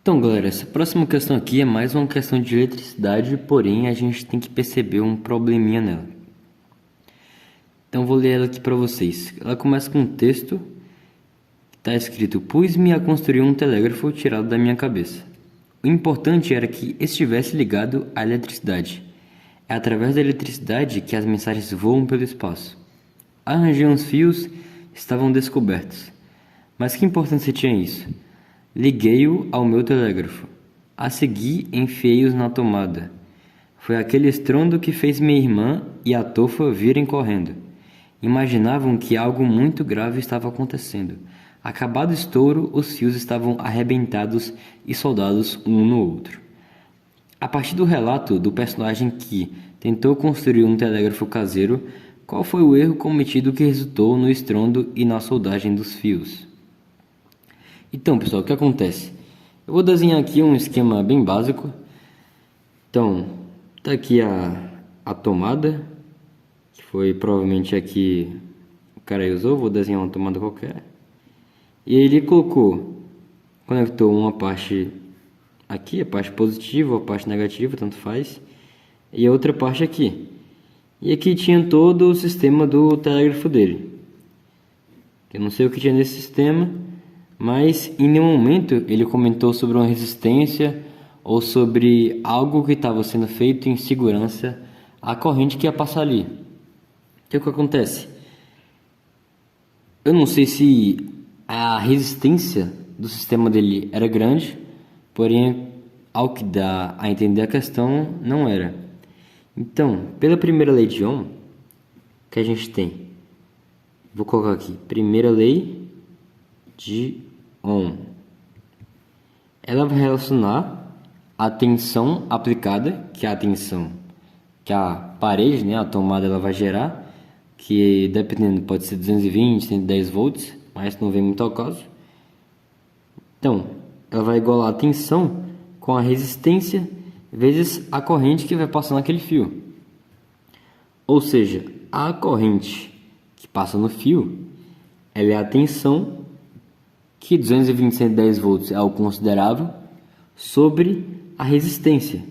Então, galera, essa próxima questão aqui é mais uma questão de eletricidade, porém a gente tem que perceber um probleminha nela. Então, vou ler ela aqui para vocês. Ela começa com um texto que está escrito: Pus-me a construir um telégrafo tirado da minha cabeça. O importante era que estivesse ligado à eletricidade. É através da eletricidade que as mensagens voam pelo espaço. Arranjei uns fios, estavam descobertos. Mas que importância tinha isso? Liguei-o ao meu telégrafo. A seguir, enfiei-os na tomada. Foi aquele estrondo que fez minha irmã e a Tofa virem correndo. Imaginavam que algo muito grave estava acontecendo. Acabado o estouro, os fios estavam arrebentados e soldados um no outro. A partir do relato do personagem que tentou construir um telégrafo caseiro, qual foi o erro cometido que resultou no estrondo e na soldagem dos fios? Então, pessoal, o que acontece? Eu vou desenhar aqui um esquema bem básico. Então, tá aqui a tomada, que foi provavelmente aqui o cara usou. Vou desenhar uma tomada qualquer. E ele conectou uma parte aqui, a parte positiva, a parte negativa, tanto faz, e a outra parte aqui. E aqui tinha todo o sistema do telégrafo dele. Eu não sei o que tinha nesse sistema, mas em nenhum momento ele comentou sobre uma resistência ou sobre algo que estava sendo feito em segurança à corrente que ia passar ali. O que acontece? Eu não sei se a resistência do sistema dele era grande, porém, ao que dá a entender a questão, não era. Então, pela primeira lei de Ohm, que a gente tem, vou colocar aqui, primeira lei de Ohm. Ela vai relacionar a tensão aplicada, que é a tensão que a parede, né, a tomada, ela vai gerar, que dependendo pode ser 220, 110 volts, mas não vem muito ao caso. Então, ela vai igualar a tensão com a resistência vezes a corrente que vai passar naquele fio. Ou seja, a corrente que passa no fio, ela é a tensão, que 220, 110 volts é algo considerável, sobre a resistência.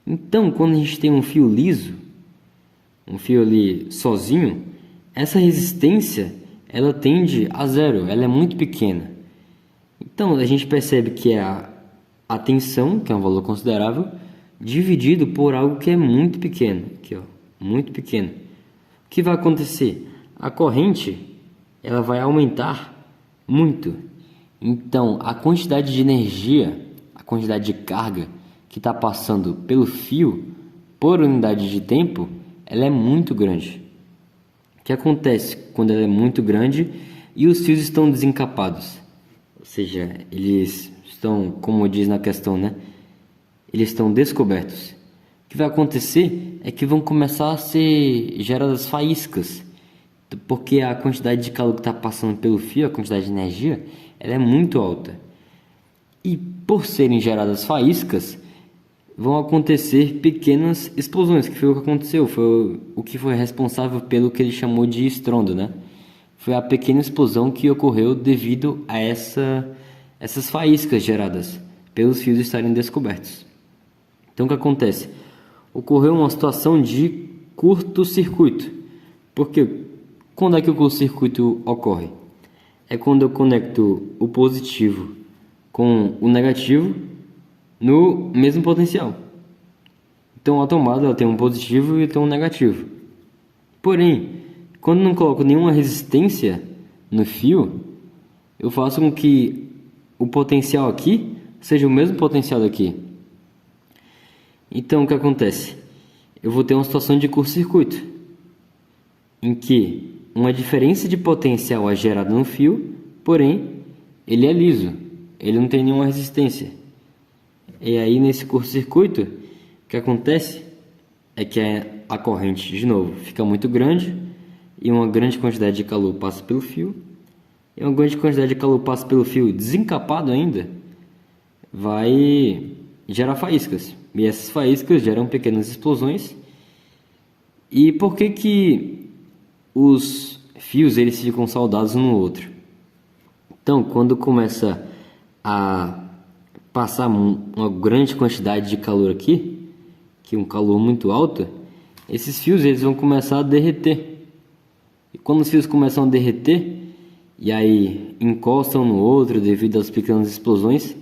Então, quando a gente tem um fio liso, um fio ali sozinho, essa resistência ela tende a zero, ela é muito pequena. Então, a gente percebe que é a tensão, que é um valor considerável, dividido por algo que é muito pequeno. Aqui, ó, muito pequeno. O que vai acontecer? A corrente ela vai aumentar muito. Então, a quantidade de energia, a quantidade de carga que está passando pelo fio, por unidade de tempo, ela é muito grande. O que acontece quando ela é muito grande e os fios estão desencapados? Ou seja, eles estão, como diz na questão, né? Eles estão descobertos. O que vai acontecer é que vão começar a ser geradas faíscas, porque a quantidade de calor que está passando pelo fio, a quantidade de energia, ela é muito alta. E por serem geradas faíscas, vão acontecer pequenas explosões, que foi o que aconteceu, foi o que foi responsável pelo que ele chamou de estrondo, né? Foi a pequena explosão que ocorreu devido a essas faíscas geradas pelos fios estarem descobertos. Então o que acontece? Ocorreu uma situação de curto-circuito. Porque quando é que o curto-circuito ocorre? É quando eu conecto o positivo com o negativo no mesmo potencial. Então a tomada ela tem um positivo e tem um negativo. Porém, quando não coloco nenhuma resistência no fio, eu faço com que o potencial aqui seja o mesmo potencial daqui. Então o que acontece? Eu vou ter uma situação de curto-circuito, em que uma diferença de potencial é gerada no fio, porém ele é liso, ele não tem nenhuma resistência. E aí nesse curto-circuito, o que acontece é que a corrente, de novo, fica muito grande e uma grande quantidade de calor passa pelo fio. E uma grande quantidade de calor passa pelo fio desencapado ainda, vai gerar faíscas. E essas faíscas geram pequenas explosões. E por que os fios eles ficam soldados um no outro? Então, quando começa a passar uma grande quantidade de calor aqui, que é um calor muito alto, esses fios eles vão começar a derreter. E quando os fios começam a derreter, e aí encostam um no outro devido às pequenas explosões,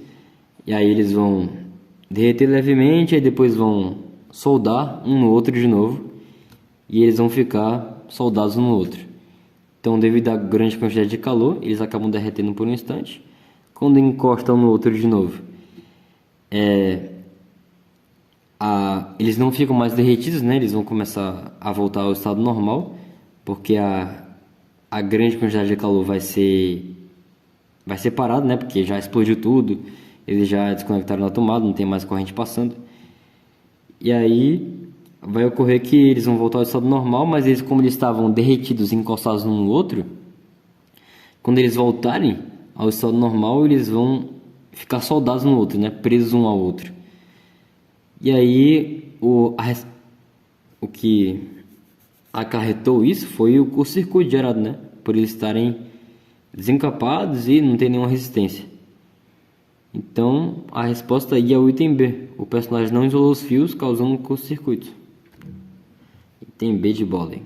e aí eles vão derreter levemente, aí depois vão soldar um no outro de novo, e eles vão ficar soldados um no outro. Então, devido à grande quantidade de calor, eles acabam derretendo por um instante. Quando encostam um no outro de novo, eles não ficam mais derretidos, né? Eles vão começar a voltar ao estado normal, porque a grande quantidade de calor vai ser parado, né? Porque já explodiu tudo, eles já desconectaram na tomada, não tem mais corrente passando. E aí vai ocorrer que eles vão voltar ao estado normal, mas eles, como eles estavam derretidos e encostados um no outro, quando eles voltarem ao estado normal, eles vão ficar soldados no outro, né? Presos um ao outro. E aí o que acarretou isso foi o curto-circuito gerado, né? Por eles estarem desencapados e não ter nenhuma resistência. Então a resposta aí é o item B. O personagem não isolou os fios, causando um curto-circuito. Item B de Boolean.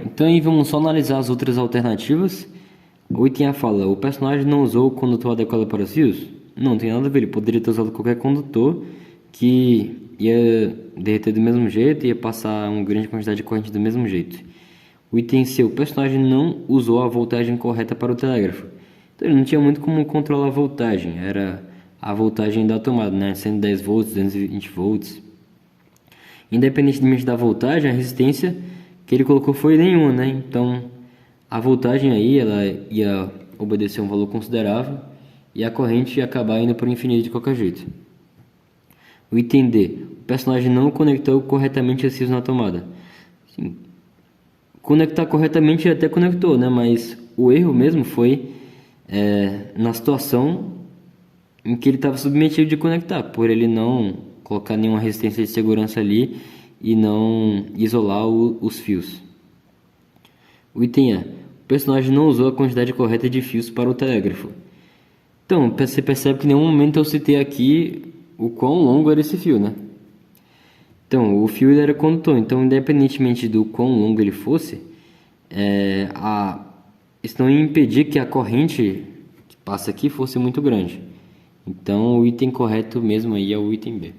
Então aí vamos só analisar as outras alternativas. O item A fala: o personagem não usou o condutor adequado para os fios? Não tem nada a ver, ele poderia ter usado qualquer condutor que ia derreter do mesmo jeito, ia passar uma grande quantidade de corrente do mesmo jeito. O item C: o personagem não usou a voltagem correta para o telégrafo. Então ele não tinha muito como controlar a voltagem, era a voltagem da tomada, né? 110 volts, 220 volts. Independentemente da voltagem, a resistência que ele colocou foi nenhuma, né? Então a voltagem aí ela ia obedecer um valor considerável e a corrente ia acabar indo para o infinito de qualquer jeito. O item D: o personagem não conectou corretamente os fios na tomada. Sim, conectar corretamente ele até conectou, né? Mas o erro mesmo foi na situação em que ele estava submetido de conectar, por ele não colocar nenhuma resistência de segurança ali e não isolar os fios. O item A: o personagem não usou a quantidade correta de fios para o telégrafo. Então, você percebe que em nenhum momento eu citei aqui o quão longo era esse fio, né? Então, o fio ele era condutor, então independentemente do quão longo ele fosse, isso não ia impedir que a corrente que passa aqui fosse muito grande. Então, o item correto mesmo aí é o item B.